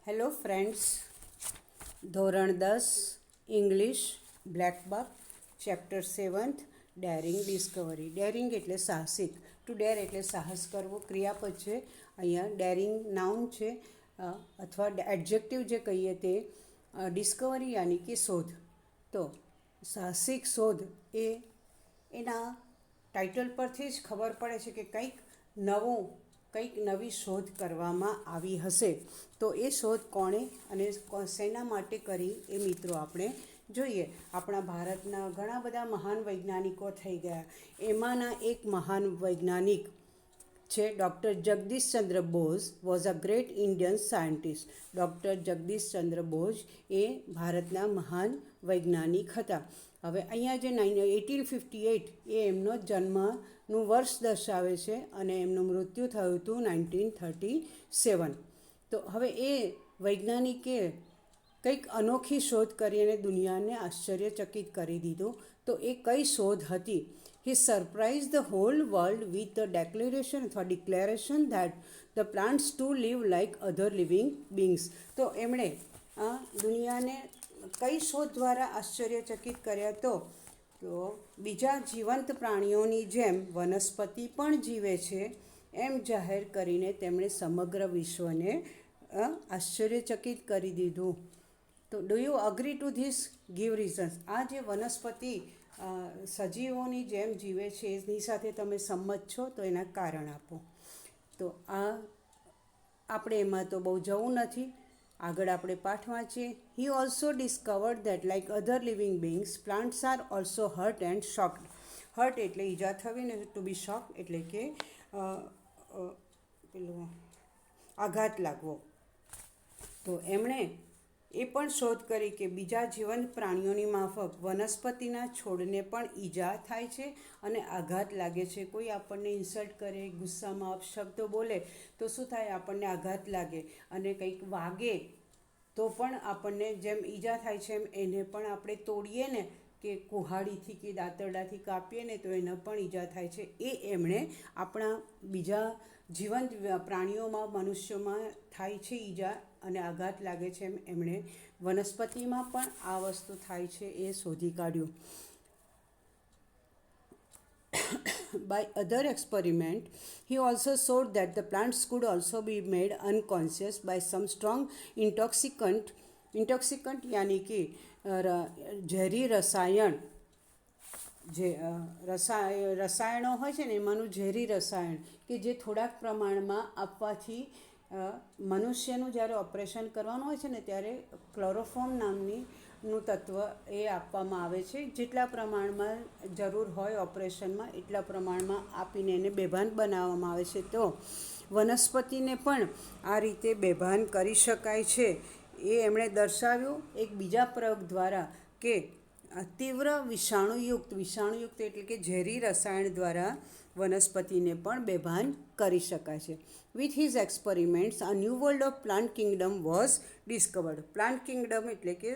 Hello friends, ધોરણ 10 English black buck chapter 7th daring Discovery. Daring એટલે સાહસિક. Two ડેર એટલે સાહસ કરવો, ક્રિયાપદ છે. અહીંયા ડેરિંગ નાઉન છે અથવા એડજેક્ટિવ જે કહીએ તે. ડિસ્કવરી યાની કે શોધ. તો સાહસિક શોધ એ એના ટાઇટલ પરથી જ ખબર પડે છે કે કંઈક નવી શોધ કરવામાં આવી હશે. તો એ શોધ કોણે અને શેના માટે કરી એ મિત્રો આપણે જોઈએ. આપણા ભારતના ઘણા બધા મહાન વૈજ્ઞાનિકો થઈ ગયા. એમાંના એક મહાન વૈજ્ઞાનિક છે doctor Jagadishchandra Bose. Was a great Indian scientist. Doctor Jagadishchandra Bose એ ભારતના મહાન વૈજ્ઞાનિક હતા. હવે અહીંયા જે 1858 એ એમનો જન્મનું વર્ષ દર્શાવે છે અને એમનું મૃત્યુ થયું હતું 1937. તો હવે એ વૈજ્ઞાનિકે કંઈક અનોખી શોધ કરી અને દુનિયાને આશ્ચર્યચકિત કરી દીધું. તો એ કઈ શોધ હતી? He surprise the whole world with the declaration that the plants to live like other living beings. તો એમણે દુનિયાને કઈ શોધ દ્વારા આશ્ચર્યચકિત કર્યા? તો બીજા જીવંત પ્રાણીઓની જેમ વનસ્પતિ પણ જીવે છે એમ જાહેર કરીને તેમણે સમગ્ર વિશ્વને આશ્ચર્યચકિત કરી દીધું. તો do you agree two this? Give reasons. આ જે વનસ્પતિ સજીવોની જેમ જીવે છે એની સાથે તમે સંમત છો તો એના કારણ આપો. તો આપણે એમાં તો બહુ જવું નથી. આગળ આપણે પાઠ વાંચીએ. He also discovered that like other living beings plants are also hurt and shocked. Hurt એટલે ઈજા થવી ને ટુ બી શોક એટલે કે પેલું આઘાત લાગવો. તો એમણે એ પણ શોધ કરી કે બીજા જીવંત પ્રાણીઓની માફક વનસ્પતિના છોડને પણ ઈજા થાય છે અને આઘાત લાગે છે. કોઈ આપણને ઇન્સલ્ટ કરે, ગુસ્સામાં અપશબ્દો બોલે તો શું થાય? આપણને આઘાત લાગે. અને કંઈક વાગે તો પણ આપણને જેમ ઈજા થાય છે એમ એને પણ આપણે તોડીએ ને કે કુહાડીથી કે દાંતરડાથી કાપીએ ને તો એને પણ ઈજા થાય છે. એ એમણે આપણા બીજા જીવંત પ્રાણીઓમાં, મનુષ્યોમાં થાય છે ઈજા અને આઘાત લાગે છે એમ એમણે વનસ્પતિમાં પણ આ વસ્તુ થાય છે એ શોધી કાઢ્યું. By other experiment, he also showed that the plants could also be made unconscious by some strong intoxicant यानी कि ઝેરી રસાયણ. જે રસાયણો હોય છે ને એમાંનું ઝેરી રસાયણ કે જે થોડાક પ્રમાણમાં આપવાથી મનુષ્યનું જ્યારે ઓપરેશન કરવાનું હોય છે ને ત્યારે ક્લોરોફોર્મ નામનું તત્વ એ આપવામાં આવે છે. જેટલા પ્રમાણમાં જરૂર હોય ઓપરેશનમાં એટલા પ્રમાણમાં આપીને એને બેભાન બનાવવામાં આવે છે. તો વનસ્પતિને પણ આ રીતે બેભાન કરી શકાય છે એ એમણે દર્શાવ્યું એક બીજા પ્રયોગ દ્વારા કે તીવ્ર વિષાણુયુક્ત એટલે કે ઝેરી રસાયણ દ્વારા વનસ્પતિને પણ બેભાન કરી શકાય છે. With his experiments a new world of plant Kingdom was discovered. Plant Kingdom એટલે કે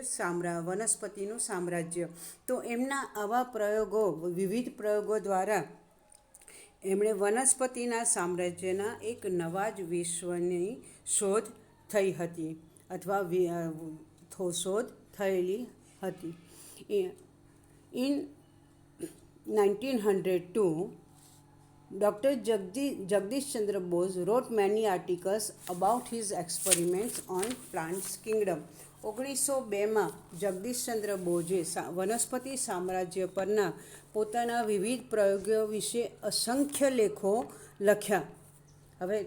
વનસ્પતિનું સામ્રાજ્ય. તો એમના આવા પ્રયોગો, વિવિધ પ્રયોગો દ્વારા એમણે વનસ્પતિના સામ્રાજ્યના એક નવા જ વિશ્વની શોધ થઈ હતી અથવા શોધ થયેલી હતી. In 1902, Dr. Jagdish Chandra Bose wrote many articles about his experiments on plants kingdom. 1902માં Jagdish Chandra બોઝે વનસ્પતિ સામ્રાજ્ય પરના પોતાના વિવિધ પ્રયોગો વિશે અસંખ્ય લેખો લખ્યા. હવે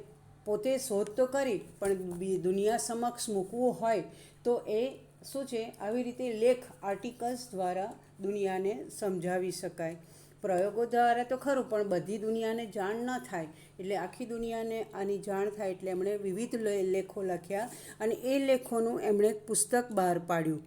પોતે શોધ તો કરી પણ દુનિયા સમક્ષ મૂકવું હોય તો એ શું છે? આવી રીતે લેખ, આર્ટિકલ્સ દ્વારા દુનિયાને સમજાવી શકાય. પ્રયોગો દ્વારા તો ખરું પણ બધી દુનિયાને જાણ ન થાય એટલે આખી દુનિયાને આની જાણ થાય એટલે એમણે વિવિધ લેખો લખ્યા અને એ લેખોનું એમણે પુસ્તક બહાર પાડ્યું.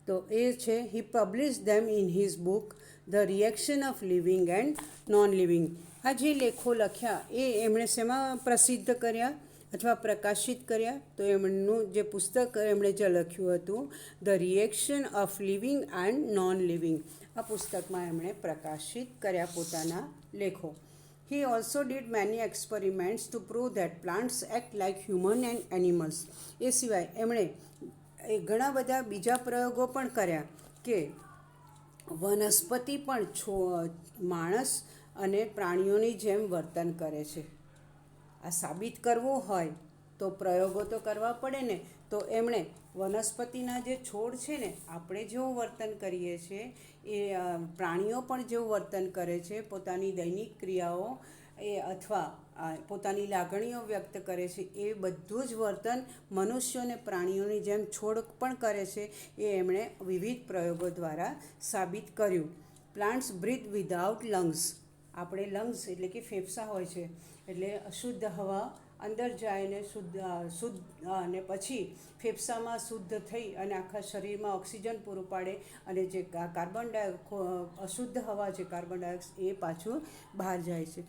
તો એ છે he publish them in his book the reaction of living and non living. આ જે લેખો લખ્યા એ એમણે શેમાં પ્રસિદ્ધ કર્યા અથવા પ્રકાશિત કર્યા? તો એમનું જે પુસ્તક એમણે જે લખ્યું હતું the reaction of living and non living, આ પુસ્તકમાં એમણે પ્રકાશિત કર્યા પોતાના લેખો. He also did many experiments to prove that plants act like human and animals. એ સિવાય એમણે ઘણા બધા બીજા પ્રયોગો પણ કર્યા કે વનસ્પતિ પણ માણસ અને પ્રાણીઓની જેમ વર્તન કરે છે. આ સાબિત કરવું હોય તો પ્રયોગો તો કરવા પડે ને. તો એમણે વનસ્પતિના જે છોડ છે ને, આપણે જેવું વર્તન કરીએ છીએ એ પ્રાણીઓ પણ જેવું વર્તન કરે છે, પોતાની દૈનિક ક્રિયાઓ એ અથવા પોતાની લાગણીઓ વ્યક્ત કરે છે, એ બધું જ વર્તન મનુષ્યો અને પ્રાણીઓની જેમ છોડ પણ કરે છે. એ એમણે વિવિધ પ્રયોગો દ્વારા સાબિત કર્યું. Plants breathe without lungs. આપણે લંગ્સ એટલે કે ફેફસા હોય છે, એટલે અશુદ્ધ હવા અંદર જાય ને શુદ્ધ અને પછી ફેફસામાં શુદ્ધ થઈ અને આખા શરીરમાં ઓક્સિજન પૂરું પાડે, અને જે અશુદ્ધ હવા છે કાર્બન ડાયોક્સાઇડ એ પાછું બહાર જાય છે.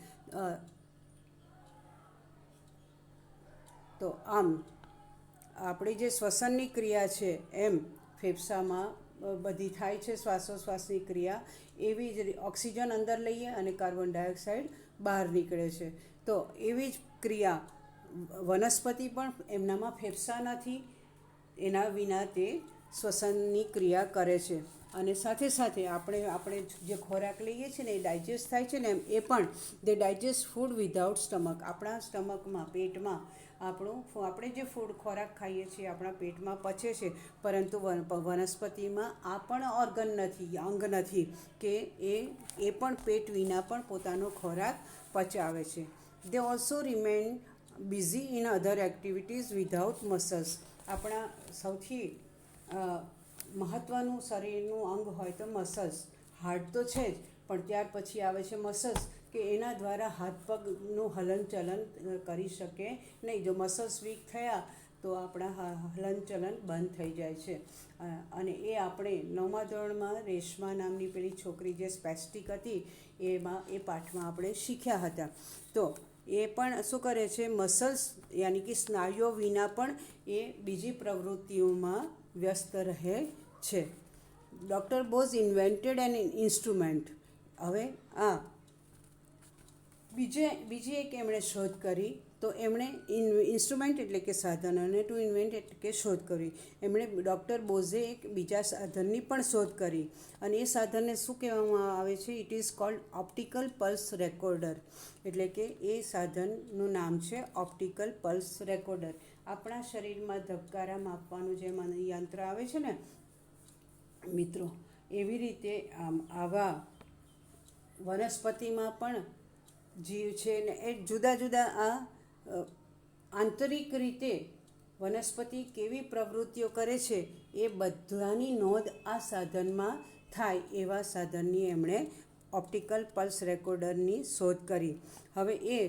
તો આમ આપણી જે શ્વસનની ક્રિયા છે એમ ફેફસામાં બધી થાય છે શ્વાસોશ્વાસની ક્રિયા, એવી જ ઓક્સિજન અંદર લઈએ અને કાર્બન ડાયોક્સાઇડ બહાર નીકળે છે. તો એવી જ ક્રિયા વનસ્પતિ પણ, એમનામાં ફેફસા નથી, એના વિના તે શ્વસનની ક્રિયા કરે છે. અને સાથે સાથે આપણે જે ખોરાક લઈએ છીએ ને એ ડાયજેસ્ટ થાય છે ને, એમ એ પણ દે ડાયજેસ્ટ ફૂડ વિધાઉટ સ્ટમક. આપણા સ્ટમકમાં, પેટમાં આપણે જે ખોરાક ખાઈએ છીએ આપણા પેટમાં પચે છે, પરંતુ વનસ્પતિમાં આ પણ અંગ નથી કે એ પણ પેટ વિના પણ પોતાનો ખોરાક પચાવે છે. They also remain busy in other activities without muscles. આપણા સૌથી મહત્ત્વનું શરીરનું અંગ હોય તો મસલ્સ. હાર્ટ તો છે જ, પણ ત્યાર પછી આવે છે મસલ્સ, કે એના દ્વારા હાથ પગનું હલનચલન કરી શકે નહીં. જો મસલ્સ વીક થયા તો આપણા હલનચલન બંધ થઈ જાય છે. અને એ આપણે 9મા ધોરણમાં રેશમા નામની પેલી છોકરી જે સ્પેસ્ટિક હતી એ પાઠમાં આપણે શીખ્યા હતા. તો એ પણ શું કરે છે, મસલ્સ યાની કે સ્નાયુઓ વિના પણ એ બીજી પ્રવૃત્તિઓમાં વ્યસ્ત રહે છે. Doctor Bose invented an instrument. હવે બીજી એક એમણે શોધ કરી. તો એમણે ઇન્સ્ટ્રુમેન્ટ એટલે કે સાધન, અને ટુ ઇન્વેન્ટ એટલે કે શોધ કરી. એમણે ડૉક્ટર બોઝે એક બીજા સાધનની પણ શોધ કરી, અને એ સાધનને શું કહેવામાં આવે છે? It is called optical pulse recorder. એટલે કે એ સાધનનું નામ છે ઓપ્ટિકલ પલ્સ રેકોર્ડર. આપણા શરીરમાં ધબકારા માપવાનું જે યંત્ર આવે છે ને મિત્રો, એવી રીતે આવા વનસ્પતિમાં પણ જીવ છે ને એ જુદા જુદા આંતરિક રીતે વનસ્પતિ કેવી પ્રવૃત્તિઓ કરે છે એ બધાની નોંધ આ સાધનમાં થાય, એવા સાધનની એમણે ઓપ્ટિકલ પલ્સ રેકોર્ડરની શોધ કરી. હવે એ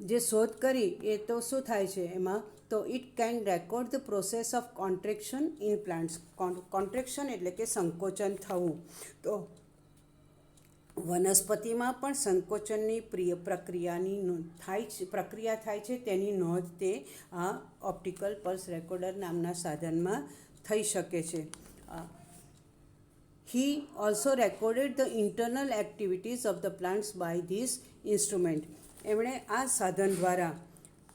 જે શોધ કરી એ તો શું થાય છે એમાં? તો it can record the process of contraction in plants. Contraction એટલે કે સંકોચન થવું. તો વનસ્પતિમાં પણ સંકોચનની પ્રક્રિયા થાય છે, તેની નોંધ તે આ ઓપ્ટિકલ પલ્સ રેકોર્ડર નામના સાધનમાં થઈ શકે છે. He also recorded the internal activities of the plants by this instrument. એમણે આ સાધન દ્વારા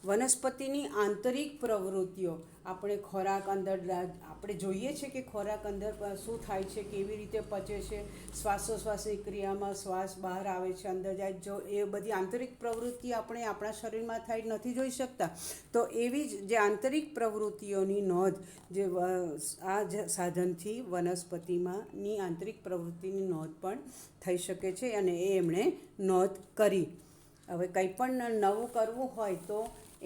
વનસ્પતિની આંતરિક પ્રવૃત્તિઓ, આપણે ખોરાક અંદર આપણે જોઈએ છે કે ખોરાક અંદર શું થાય છે, કેવી રીતે પચે છે, શ્વાસોશ્વાસની ક્રિયામાં શ્વાસ બહાર આવે છે, અંદર જાય, જો એ બધી આંતરિક પ્રવૃત્તિ આપણે આપણા શરીરમાં થાય નથી જોઈ શકતા. તો એવી જ જે આંતરિક પ્રવૃત્તિઓની નોંધ જે આ સાધનથી વનસ્પતિમાંની આંતરિક પ્રવૃત્તિની નોંધ પણ થઈ શકે છે, અને એ એમણે નોંધ કરી. હવે કંઈ પણ નવું કરવું હોય તો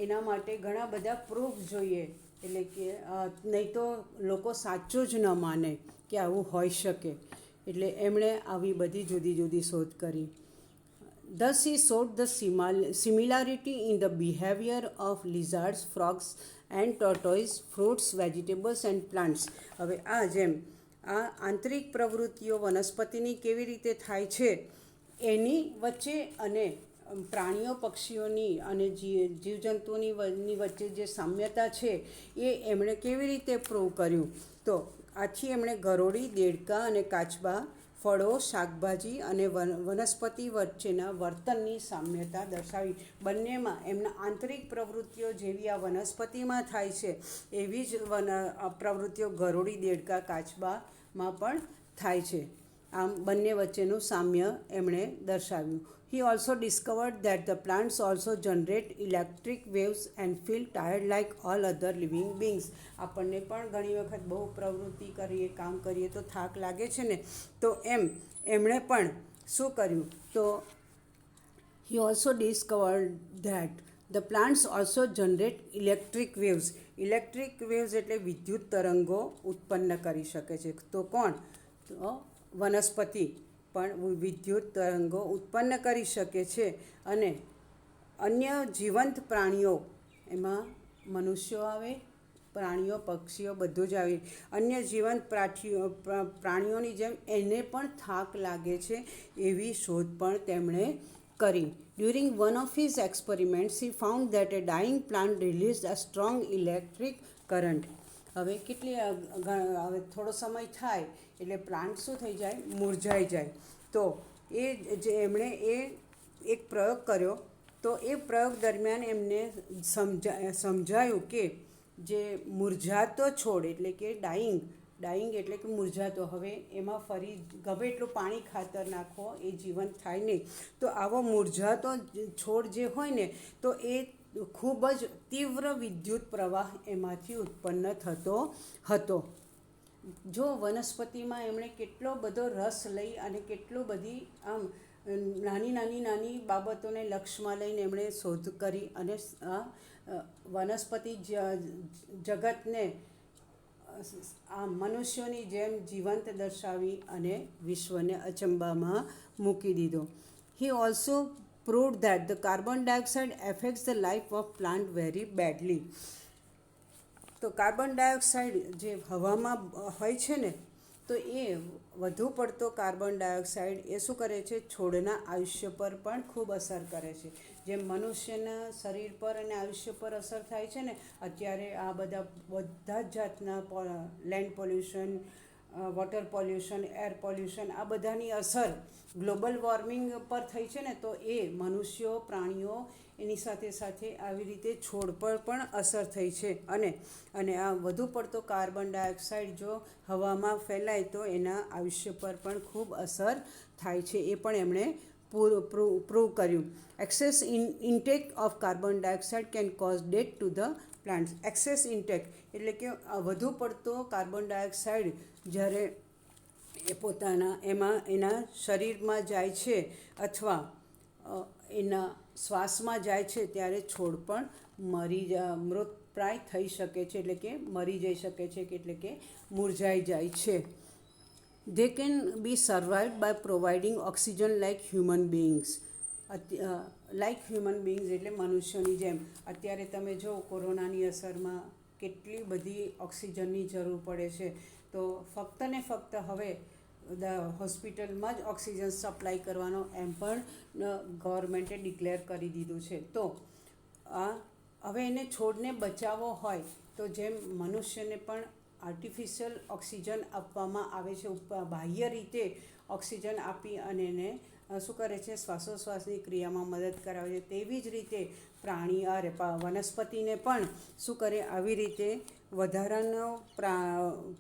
એના માટે ઘણા બધા પ્રૂફ જોઈએ, એટલે કે નહીં તો લોકો સાચું જ ન માને કે આવું હોઈ શકે. એટલે એમણે આવી બધી જુદી જુદી શોધ કરી. Thus he showed the similarity in the behavior of lizards, frogs and tortoise, fruits, vegetables and plants. હવે જેમ આ આંતરિક પ્રવૃત્તિઓ વનસ્પતિની કેવી રીતે થાય છે એની વચ્ચે અને પ્રાણીઓ પક્ષીઓની અને જીવજંતુઓની વચ્ચે જે સામ્યતા છે એ એમણે કેવી રીતે પ્રૂવ કર્યું? તો આથી એમણે ગરોળી, દેડકા અને કાચબા, ફળો, શાકભાજી અને વનસ્પતિ વચ્ચેના વર્તનની સામ્યતા દર્શાવી. બંનેમાં એમના આંતરિક પ્રવૃત્તિઓ જેવી આ વનસ્પતિમાં થાય છે એવી જ પ્રવૃત્તિઓ ગરોળી, દેડકા, કાચબામાં પણ થાય છે. આમ બંને વચ્ચેનું સામ્ય એમણે દર્શાવ્યું. He also discovered that the plants also generate electric waves and feel tired like all other living beings. આપણને પણ ઘણી વખત બહુ પ્રવૃત્તિ કરીએ, કામ કરીએ તો થાક લાગે છે ને, તો એમણે પણ શું કર્યું? તો he also discovered that the plants also generate electric waves. Electric waves એટલે વિદ્યુત તરંગો ઉત્પન્ન કરી શકે છે. તો કોણ? તો વનસ્પતિ પણ વિદ્યુત તરંગો ઉત્પન્ન કરી શકે છે. અને અન્ય જીવંત પ્રાણીઓ, એમાં મનુષ્યો આવે, પ્રાણીઓ, પક્ષીઓ બધું જ આવે. અન્ય જીવંત પ્રાણીઓની જેમ એને પણ થાક લાગે છે એવી શોધ પણ તેમણે કરી. During one of his experiments, he found that a dying plant released a strong electric current. હવે હવે થોડો સમય થાય એટલે પ્લાન્ટ શું થઈ જાય? મુરઝાઈ જાય. તો એમણે એક પ્રયોગ કર્યો. તો એ પ્રયોગ દરમિયાન એમને સમજાયું કે જે મુરઝાતો છોડ એટલે કે ડાઈંગ એટલે કે મુરઝાતો, હવે એમાં ફરી ગમે એટલું પાણી, ખાતર નાખો એ જીવંત થાય નહીં. તો આવો મુરઝાતો છોડ જે હોય ને, તો એ ખૂબ જ તીવ્ર વિદ્યુત પ્રવાહ એમાંથી ઉત્પન્ન થતો હતો. જો વનસ્પતિમાં એમણે કેટલો બધો રસ લઈ અને કેટલું બધી આમ નાની બાબતોને લક્ષ્યમાં લઈને એમણે શોધ કરી અને આ વનસ્પતિ જગતને આ મનુષ્યોની જેમ જીવંત દર્શાવી અને વિશ્વને અચંબામાં મૂકી દીધો. He also proved that the carbon dioxide affects the life of plant very badly. તો કાર્બન ડાયોક્સાઇડ જે હવામાં હોય છે ને, તો એ વધુ પડતો કાર્બન ડાયોક્સાઇડ એ શું કરે છે? છોડના આયુષ્ય પર પણ ખૂબ અસર કરે છે. જેમ મનુષ્યના શરીર પર અને આયુષ્ય પર અસર થાય છે ને, અત્યારે આ બધા જ જાતના land pollution, water pollution, air pollution, આ બધાની અસર ગ્લોબલ વોર્મિંગ પર થઈ છે ને, તો એ મનુષ્યો, પ્રાણીઓ, એની સાથે સાથે આવી રીતે છોડ પર પણ અસર થઈ છે. અને આ વધુ પડતો કાર્બન ડાયોક્સાઇડ જો હવામાં ફેલાય તો એના આયુષ્ય પર પણ ખૂબ અસર થાય છે. એ પણ એમણે પ્રૂવ કર્યું. Access intake of carbon dioxide can cause death to the plants. Access intake એટલે કે વધુ પડતો કાર્બન ડાયોક્સાઇડ જ્યારે એના શરીરમાં જાય છે અથવા એના શ્વાસમાં જાય છે, ત્યારે છોડ પણ મૃતપ્રાય થઈ શકે છે, એટલે કે મરી જઈ શકે છે, એટલે કે મુરઝાઈ જાય છે. They can be survived by providing oxygen like human beings. Like human beings એટલે મનુષ્યોની જેમ. અત્યારે તમે જો કોરોનાની અસરમાં કેટલી બધી ઓક્સિજનની જરૂર પડે છે, તો ફક્ત ને ફક્ત હવે હોસ્પિટલમાં જ ઓક્સિજન સપ્લાય કરવાનો એમ પણ ગવર્મેન્ટે ડિક્લેર કરી દીધું છે. તો હવે એને છોડને બચાવવો હોય તો જેમ મનુષ્યને પણ આર્ટિફિશિયલ ઓક્સિજન આપવામાં આવે છે, બાહ્ય રીતે ઓક્સિજન આપી અને એને શું કરે છે? શ્વાસોશ્વાસની ક્રિયામાં મદદ કરાવે છે. તેવી જ રીતે વનસ્પતિને પણ શું કરે? આવી રીતે વધારાનો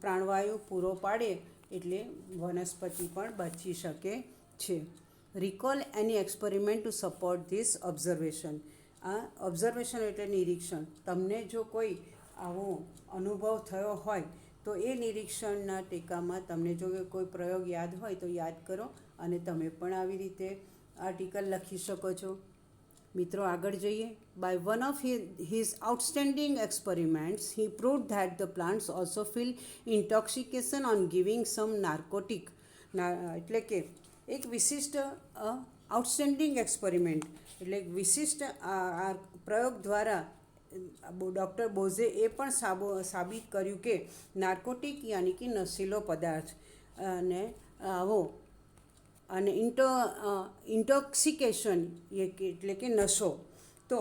પ્રાણવાયુ પૂરો પાડે એટલે વનસ્પતિ પણ બચી શકે છે. Recall any experiment to support this observation. આ ઓબ્ઝર્વેશન એટલે નિરીક્ષણ. તમને જો કોઈ આવો અનુભવ થયો હોય તો એ નિરીક્ષણના ટેકામાં તમને જો કોઈ પ્રયોગ યાદ હોય તો યાદ કરો અને તમે પણ આવી રીતે આર્ટિકલ લખી શકો છો. મિત્રો આગળ જઈએ. By one of his outstanding experiments, he proved that the plants also feel intoxication on giving some narcotic. એટલે કે એક વિશિષ્ટ આઉટસ્ટેન્ડિંગ એક્સપેરિમેન્ટ એટલે વિશિષ્ટ આ પ્રયોગ દ્વારા ડૉક્ટર બોઝે એ પણ સાબિત કર્યું કે નાર્કોટિક યાની કે નશીલો પદાર્થ અને ઇન્ટોક્સિકેશન એટલે કે નશો. તો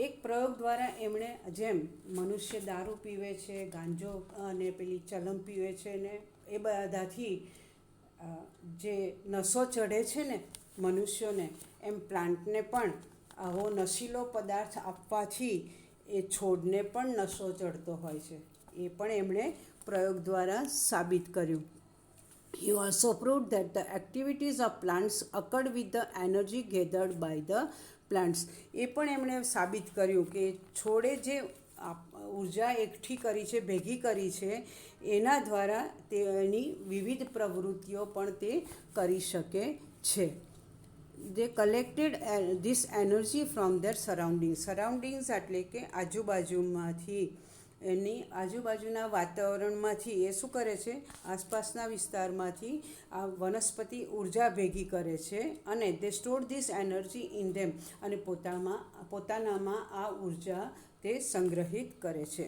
એક પ્રયોગ દ્વારા એમણે જેમ મનુષ્ય દારૂ પીવે છે, ગાંજો અને પેલી ચલમ પીવે છે ને, એ બધાથી જે નશો ચઢે છે ને મનુષ્યોને, એમ પ્લાન્ટને પણ આવો નશીલો પદાર્થ આપવાથી એ છોડને પણ નશો ચડતો હોય છે. એ પણ એમણે પ્રયોગ દ્વારા સાબિત કર્યું. He also proved that the activities of plants occurred with the energy gathered by the plants. એ પણ એમણે સાબિત કર્યું કે છોડે જે ઉર્જા એકઠી કરી છે, ભેગી કરી છે, એના દ્વારા તેની વિવિધ પ્રવૃત્તિઓ પણ તે કરી શકે છે. They collected this energy from their surroundings એટલે કે આજુબાજુમાંથી, એની આજુબાજુના વાતાવરણમાંથી એ શું કરે છે, આસપાસના વિસ્તારમાંથી આ વનસ્પતિ ઉર્જા ભેગી કરે છે અને they store this energy in them, અને પોતાનામાં આ ઉર્જા તે સંગ્રહિત કરે છે.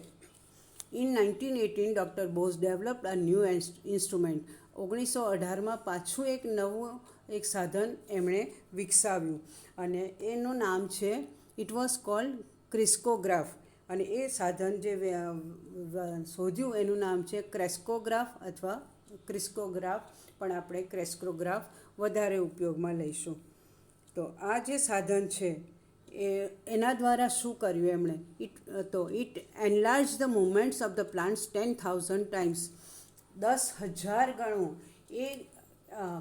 In 1918 doctor Bose developed a new instrument. 1918માં પાછું એક નવું સાધન એમણે વિકસાવ્યું અને એનું નામ છે, ઇટ વોઝ કોલ્ડ ક્રિસ્કોગ્રાફ. અને એ સાધન જે શોધ્યું એનું નામ છે ક્રેસ્કોગ્રાફ અથવા ક્રિસ્કોગ્રાફ, પણ આપણે ક્રેસ્કોગ્રાફ વધારે ઉપયોગમાં લઈશું. તો આ જે સાધન છે એના દ્વારા શું કર્યું એમણે, it enlarge the movements of the plants 10,000 times. 10,000 ગણું. એ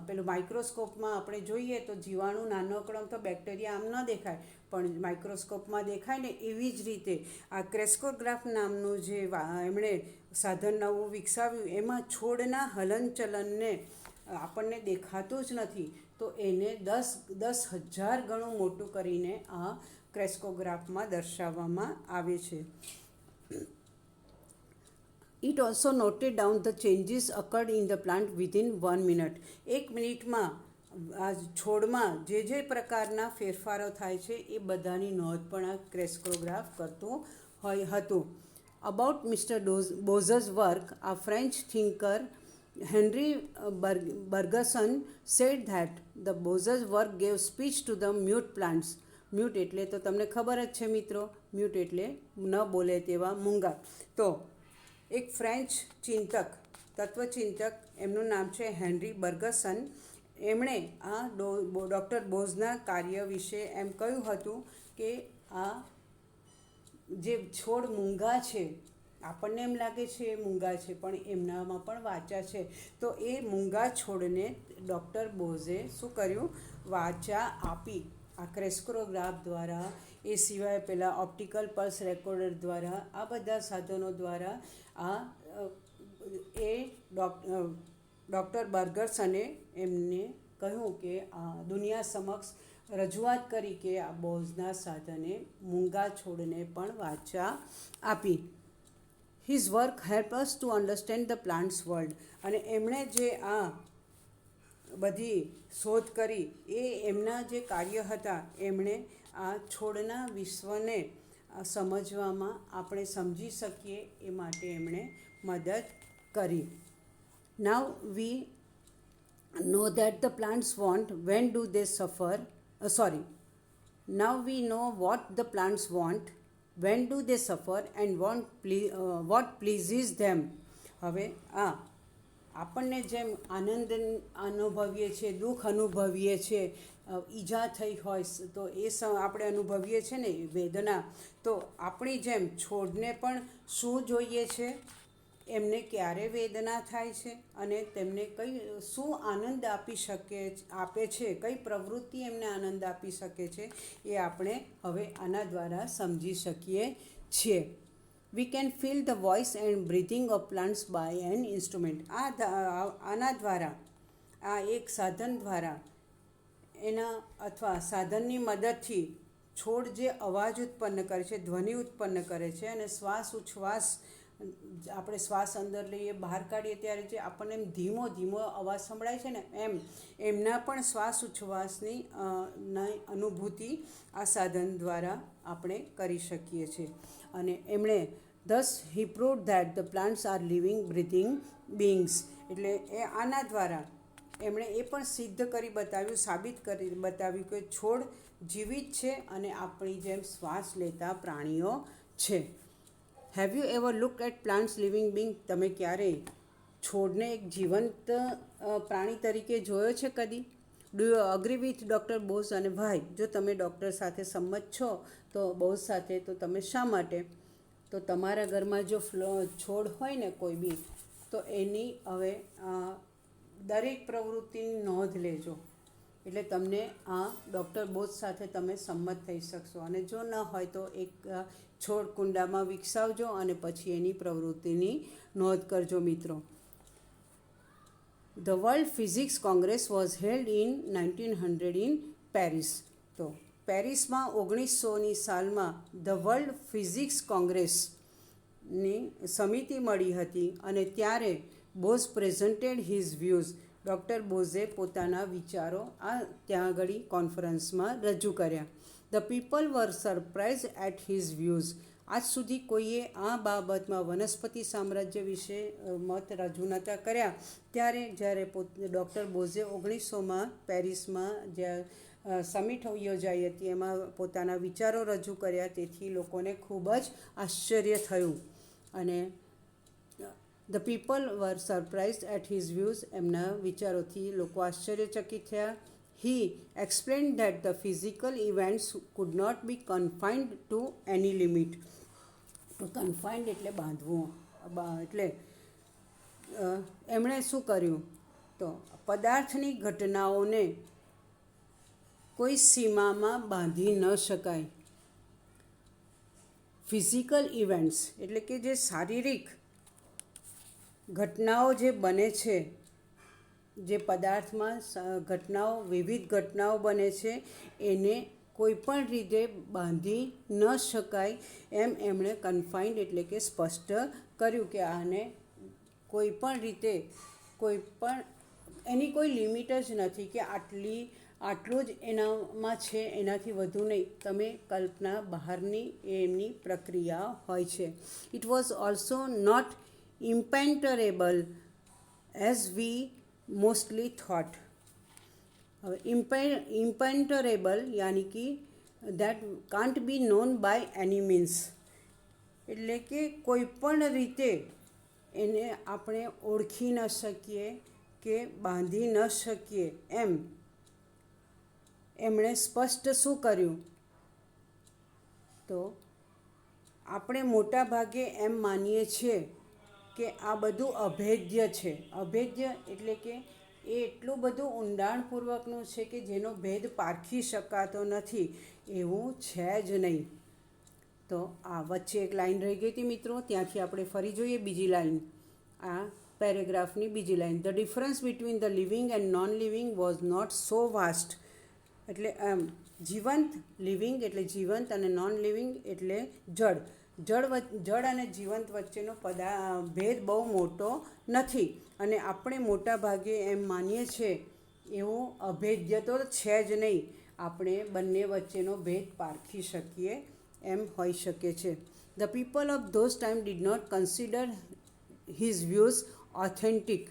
પેલું માઇક્રોસ્કોપમાં આપણે જોઈએ તો જીવાણુ નાનકડો તો બેક્ટેરિયા આમ ન દેખાય, પણ માઇક્રોસ્કોપમાં દેખાય ને એવી જ રીતે આ ક્રેસ્કોગ્રાફ નામનું જે એમણે સાધન નવું વિકસાવ્યું, એમાં છોડના હલનચલનને આપણને દેખાતું જ નથી, તો એને 10,000 ગણું મોટું કરીને આ ક્રેસ્કોગ્રાફમાં દર્શાવવામાં આવે છે. It also noted down the changes occurred in the plant within 1 minute. 1 મિનિટમાં આ છોડમાં જે પ્રકારના ફેરફારો થાય છે એ બધાની નોંધ પણ આ ક્રેસ્કોગ્રાફ કરતું હતું. About mister Bose's work, a French thinker Henri Bergson said that the Bose's work gave speech to the mute plants. Mute એટલે તો તમને ખબર જ છે મિત્રો, મ્યુટ એટલે ન બોલે તેવા મૂંગા. તો એક ફ્રેન્ચ તત્વચિંતક, એમનું નામ છે હેનરી બર્ગસન, એમણે આ ડૉક્ટર બોઝના કાર્ય વિશે એમ કહ્યું હતું કે આ જે છોડ મૂંગા છે, આપણને એમ લાગે છે એ મૂંગા છે, પણ એમનામાં પણ વાચા છે. તો એ મૂંગા છોડને ડૉક્ટર બોઝે શું કર્યું, વાચા આપી આ ક્રેસ્કોગ્રાફ દ્વારા. એ સિવાય પેલા ઓપ્ટિકલ પલ્સ રેકોર્ડર દ્વારા, આ બધા સાધનો દ્વારા ડૉક્ટર બર્ગસને એમને કહ્યું કે આ દુનિયા સમક્ષ રજૂઆત કરી કે આ બોઝના સાધને મૂંગા છોડને પણ વાચા આપી. His work help us to understand the plants world. અને એમણે જે આ બધી શોધ કરી એ એમના જે કાર્ય હતા, એમણે આ છોડના વિશ્વને સમજવામાં આપણે સમજી શકીએ એ માટે એમણે મદદ કરી. Now we know that the plants want, when do they suffer, now we know what the plants want, when do they suffer and vote પ્લીઝીસ ધેમ. હવે આપણને જેમ આનંદ અનુભવીએ છીએ, દુઃખ અનુભવીએ છીએ, ઈજા થઈ હોય તો એ આપણે અનુભવીએ છીએ ને વેદના, તો આપણી જેમ છોડને પણ શું જોઈએ છે, એમને ક્યારે વેદના થાય છે અને તેમને શું આનંદ આપે છે, કઈ પ્રવૃત્તિ એમને આનંદ આપી શકે છે, એ આપણે હવે આના દ્વારા સમજી શકીએ છીએ. We can feel the voice and breathing of plants by an instrument. આના દ્વારા, આ એક સાધન દ્વારા, એના અથવા સાધનની મદદથી છોડ જે અવાજ ઉત્પન્ન કરે છે, ધ્વનિ ઉત્પન્ન કરે છે, અને શ્વાસ ઉચ્છ્વાસ, આપણે શ્વાસ અંદર લઈએ બહાર કાઢીએ ત્યારે જે આપણને એમ ધીમો ધીમો અવાજ સંભળાય છે ને, એમના પણ શ્વાસ ઉચ્છ્વાસની અનુભૂતિ આ સાધન દ્વારા આપણે કરી શકીએ છીએ. અને એમણે thus he proved that the plants are living breathing beings. એટલે આના દ્વારા એમણે એ પણ સિદ્ધ કરી બતાવ્યું, સાબિત કરી બતાવ્યું કે છોડ જીવિત છે અને આપણી જેમ શ્વાસ લેતા પ્રાણીઓ છે. Have you ever look at plants living being? તમે ક્યારેય છોડને એક જીવંત પ્રાણી તરીકે જોયો છે કદી? Do you agree with doctor Bose અને ભાઈ? જો તમે ડૉક્ટર સાથે સંમત છો તો બોઝ સાથે, તો તમે શા માટે? તો તમારા ઘરમાં જો છોડ હોય ને કોઈ બી, તો એની હવે દરેક પ્રવૃત્તિની નોંધ લેજો, એટલે તમને આ ડૉક્ટર બોઝ સાથે તમે સંમત થઈ શકશો. અને જો ન હોય તો એક છોડ કુંડામાં વિકસાવજો અને પછી એની પ્રવૃત્તિની નોંધ કરજો મિત્રો. The World Physics Congress was held in 1900 in Paris. તો પેરિસમાં 1900ની સાલમાં ધ વર્લ્ડ ફિઝિક્સ કોંગ્રેસની સમિતિ મળી હતી અને ત્યારે Bose presented his views. Doctor બોઝે પોતાના વિચારો ત્યાં આગળ કોન્ફરન્સમાં રજૂ કર્યા. The people were surprise at his views. આજ સુધી કોઈએ આ બાબતમાં વનસ્પતિ સામ્રાજ્ય વિશે મત રજૂ નહોતા કર્યા, ત્યારે જ્યારે ડૉક્ટર બોઝે 1900માં પેરિસમાં જ્યાં સમિટ યોજાઈ હતી એમાં પોતાના વિચારો રજૂ કર્યા, તેથી લોકોને ખૂબ જ આશ્ચર્ય થયું અને the people were surprised at his views. એમના વિચારોથી લોકો આશ્ચર્યચકિત થયા. He explained that the physical events could not be confined to any limit. તો કન્ફાઇન્ડ એટલે બાંધવું, એટલે એમણે શું કર્યું? તો પદાર્થની ઘટનાઓને કોઈ સીમામાં બાંધી ન શકાય. ફિઝિકલ ઇવેન્ટ્સ એટલે કે જે શારીરિક ઘટનાઓ જે બને છે, જે પદાર્થમાં ઘટનાઓ, વિવિધ ઘટનાઓ બને છે, એને કોઈ પણ રીતે બાંધી ન શકાય એમ એમણે કન્ફાઇન્ડ એટલે કે સ્પષ્ટ કર્યું કે આને કોઈ પણ રીતે, કોઈ પણ એની કોઈ લિમિટ જ નથી કે આટલું જ એનામાં છે, એનાથી વધુ નહીં. તમે કલ્પના બહારની એમની પ્રક્રિયા હોય છે. It was also not impenetrable as we mostly thought. હવે ઇમ્પેન્ટરેબલ યાની કે that can't be known by any means, એટલે કે કોઈ પણ રીતે એને આપણે ઓળખી ન શકીએ કે બાંધી ન શકીએ એમ એમણે સ્પષ્ટ શું કર્યું? તો આપણે મોટા ભાગે એમ માનીએ છીએ કે આ બધું અભેદ્ય છે. અભેદ્ય એટલે કે એ એટલું બધું ઊંડાણપૂર્વકનું છે કે જેનો ભેદ પારખી શકાતો નથી, એવું છે જ નહીં. તો આ વચ્ચે એક લાઈન રહી ગઈ હતી મિત્રો, ત્યાંથી આપણે ફરી જોઈએ બીજી લાઈન. આ પેરેગ્રાફની બીજી line. The difference between the living and non living was not so vast. એટલે જીવંત, લિવિંગ એટલે જીવંત અને નોન લિવિંગ એટલે જડ. જડ અને જીવંત વચ્ચેનો ભેદ બહુ મોટો નથી અને આપણે મોટા ભાગે એમ માનીએ છીએ એવું અભેદ્ય તો છે જ નહીં. આપણે બંને વચ્ચેનો ભેદ પારખી શકીએ એમ હોઈ શકે છે. The people of those time did not consider his views authentic.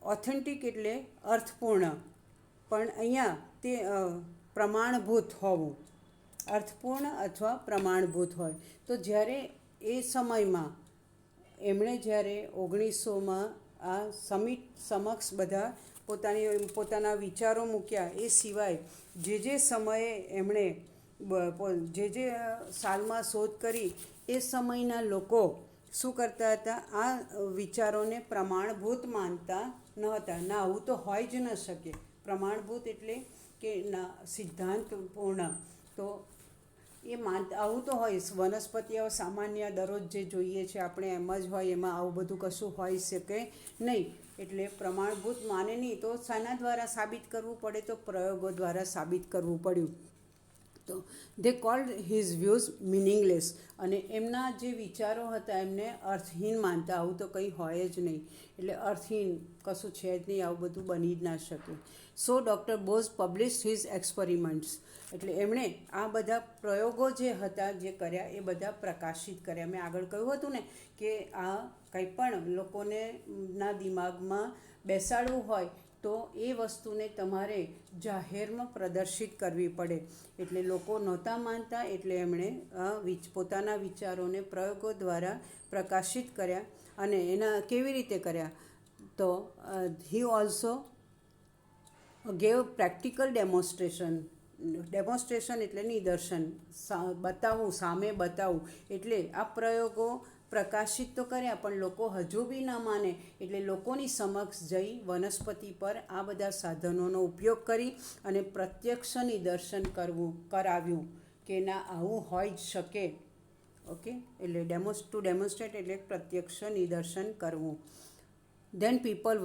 Authentic એટલે અર્થપૂર્ણ, પણ અહીંયા તે પ્રમાણભૂત હોવું, અર્થપૂર્ણ અથવા પ્રમાણભૂત હોય. તો જ્યારે એ સમયમાં એમણે જ્યારે 1900માં આ સમિટ સમક્ષ બધા પોતાના વિચારો મૂક્યા, એ સિવાય જે સમયે એમણે જે સાલમાં શોધ કરી એ સમયના લોકો શું કરતા હતા? આ વિચારોને પ્રમાણભૂત માનતા ન હતા. ના, આવું તો હોય જ ન શકે. પ્રમાણભૂત એટલે કે ના સિદ્ધાંતપૂર્ણ. તો એ આવું તો હોય, વનસ્પતિઓ સામાન્ય દરરોજ જે જોઈએ છે આપણે એમ જ હોય, એમાં આવું બધું કશું હોઈ શકે નહીં. એટલે પ્રમાણભૂત માને નહીં. તો શાના દ્વારા સાબિત કરવું પડે? તો પ્રયોગો દ્વારા સાબિત કરવું પડ્યું. તો દે કોલ્ડ હિઝ વ્યૂઝ મિનિંગલેસ. અને એમના જે વિચારો હતા એમને અર્થહીન માનતા. આવું તો કંઈ હોય જ નહીં, એટલે અર્થહીન કશું છે જ નહીં, આવું બધું બની જ ના શકે. So doctor Bose published his experiments. એટલે એમણે આ બધા પ્રયોગો જે હતા, જે કર્યા, એ બધા પ્રકાશિત કર્યા. મેં આગળ કહ્યું હતું ને કે આ કંઈ પણ લોકોને ના દિમાગમાં બેસાડવું હોય તો એ વસ્તુને તમારે જાહેરમાં પ્રદર્શિત કરવી પડે. એટલે લોકો નહોતા માનતા, એટલે એમણે પોતાના વિચારોને પ્રયોગો દ્વારા પ્રકાશિત કર્યા. અને એના કેવી રીતે કર્યા? તો he also gave practical demonstration એટલે નિદર્શન, બતાવવું, સામે બતાવવું. એટલે આ પ્રયોગો પ્રકાશિત તો કર્યા, પણ લોકો હજુ બી ના માને, એટલે લોકોની સમક્ષ જઈ વનસ્પતિ પર આ બધા સાધનોનો ઉપયોગ કરી અને પ્રત્યક્ષ નિદર્શન કરાવ્યું કે ના, આવું હોઈ જ શકે. ઓકે, એટલે ટુ ડેમોન્સ્ટ્રેટ એટલે પ્રત્યક્ષ નિદર્શન કરવું. ધેન પીપલ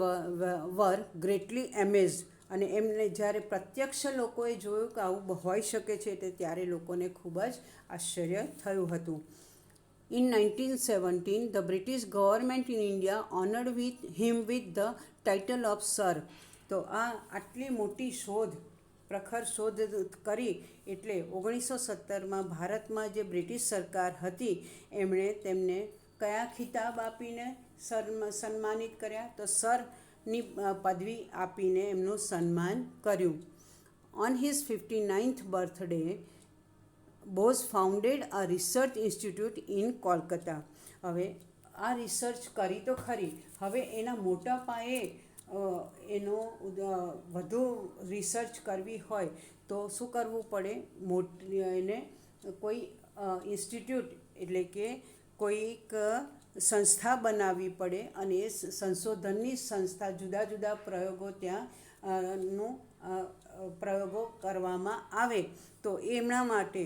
વર ગ્રેટલી એમેઝડ, અને એમને જ્યારે પ્રત્યક્ષ લોકોએ જોયું કે આવું હોઈ શકે છે, તે ત્યારે લોકોને ખૂબ જ આશ્ચર્ય થયું હતું. In 1917, the British government in India honored him with the title of Sir. તો આટલી મોટી પ્રખર શોધ કરી એટલે 1917માં ભારતમાં જે બ્રિટિશ સરકાર હતી એમણે તેમને કયા ખિતાબ આપીને સન્માનિત કર્યા? તો સરની પદવી આપીને એમનું સન્માન કર્યું. On his 59th birthday, Bose founded a research institute in Kolkata. હવે આ રિસર્ચ કરી તો ખરી, હવે એના મોટા પાયે એનો વધુ રિસર્ચ કરવી હોય તો શું કરવું પડે? એને કોઈ ઇન્સ્ટિટ્યૂટ એટલે કે કોઈક સંસ્થા બનાવવી પડે, અને એ સંશોધનની સંસ્થા, જુદા જુદા પ્રયોગો પ્રયોગો કરવામાં આવે. તો એમના માટે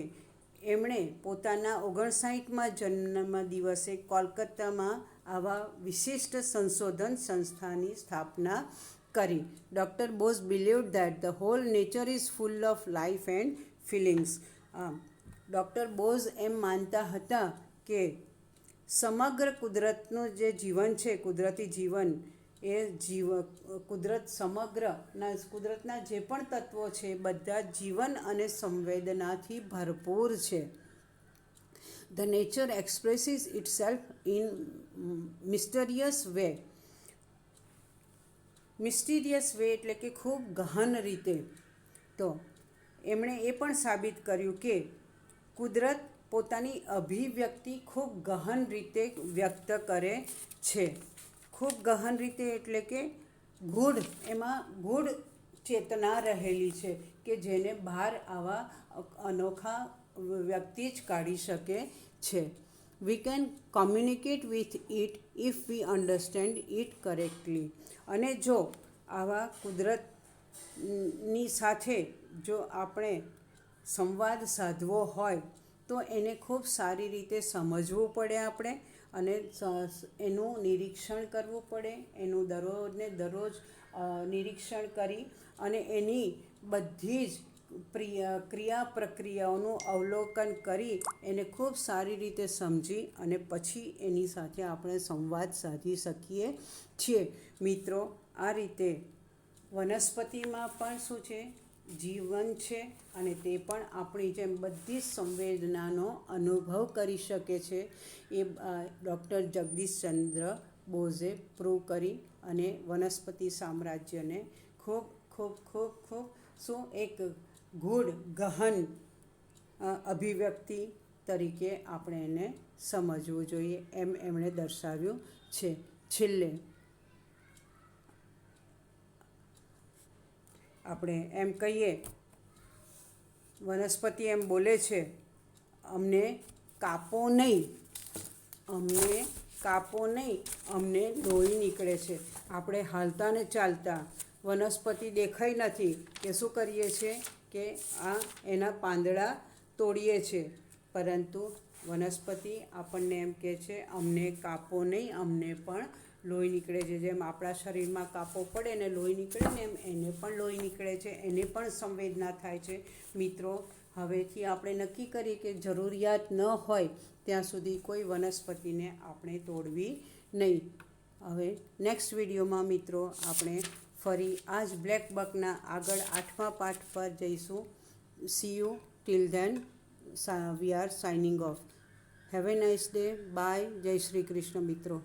એમણે પોતાના 59માં જન્મ દિવસે કોલકાતામાં આવા વિશિષ્ટ સંશોધન સંસ્થાની સ્થાપના કરી. Doctor Bose believed that the whole nature is full of life and feelings. Doctor Bose એમ માનતા હતા કે સમગ્ર કુદરતનું જે જીવન છે, કુદરતી જીવન, એ કુદરતના જે પણ તત્વો છે બધા જીવન અને સંવેદનાથી ભરપૂર છે. The nature expresses itself in mysterious way. એટલે કે ખૂબ ગહન રીતે. તો એમણે એ પણ સાબિત કર્યું કે કુદરત પોતાની અભિવ્યક્તિ ખૂબ ગહન રીતે વ્યક્ત કરે છે. ખૂબ ગહન રીતે એટલે કે એમાં ગૂઢ ચેતના રહેલી છે કે જેને બહાર આવા અનોખા વ્યક્તિ જ કાઢી શકે છે. We can communicate with it if we understand it correctly. અને જો આવા કુદરતની સાથે જો આપણે સંવાદ સાધવો હોય તો એને ખૂબ સારી રીતે સમજવું પડે આપણે, અને એનું નિરીક્ષણ કરવું પડે. એનું દરરોજ નિરીક્ષણ કરી અને એની બધી જ ક્રિયા પ્રક્રિયાઓનું અવલોકન કરી એને ખૂબ સારી રીતે સમજી અને પછી એની સાથે આપણે સંવાદ સાધી શકીએ છીએ. મિત્રો, આ રીતે વનસ્પતિમાં પણ શું છે? જીવન છે, અને તે પણ આપણી જેમ બધી જ સંવેદનાનો અનુભવ કરી શકે છે. એ ડૉક્ટર જગદીશચંદ્ર બોઝે પ્રૂવ કરી અને વનસ્પતિ સામ્રાજ્યને ખૂબ ખૂબ ખૂબ ખૂબ એક ગહન અભિવ્યક્તિ તરીકે આપણે એને સમજવું જોઈએ, એમ એમણે દર્શાવ્યું છે. છેલ્લે આપણે એમ કહીએ, વનસ્પતિ એમ બોલે છે, અમને કાપો નહીં, અમને લોહી નીકળે છે. આપણે હાલતા ને ચાલતા વનસ્પતિ દેખાઈ નથી કે શું કરીએ છીએ કે એના પાંદડા તોડીએ છીએ, પરંતુ વનસ્પતિ આપણને એમ કહે છે, અમને કાપો નહીં, અમને પણ લોહી નીકળે છે. જેમ આપણા શરીરમાં કાપો પડે ને લોહી નીકળે ને, એમ એને પણ લોહી નીકળે છે, એને પણ સંવેદના થાય છે. મિત્રો, હવેથી આપણે નક્કી કરીએ કે જરૂરિયાત ન હોય ત્યાં સુધી કોઈ વનસ્પતિને આપણે તોડવી નહીં. હવે નેક્સ્ટ વિડીયોમાં મિત્રો આપણે ફરી આ જ બ્લેક બકના આગળ 8મા પાઠ પર જઈશું. See you till then, we are signing off. Have a nice day. Bye. જય શ્રી કૃષ્ણ મિત્રો.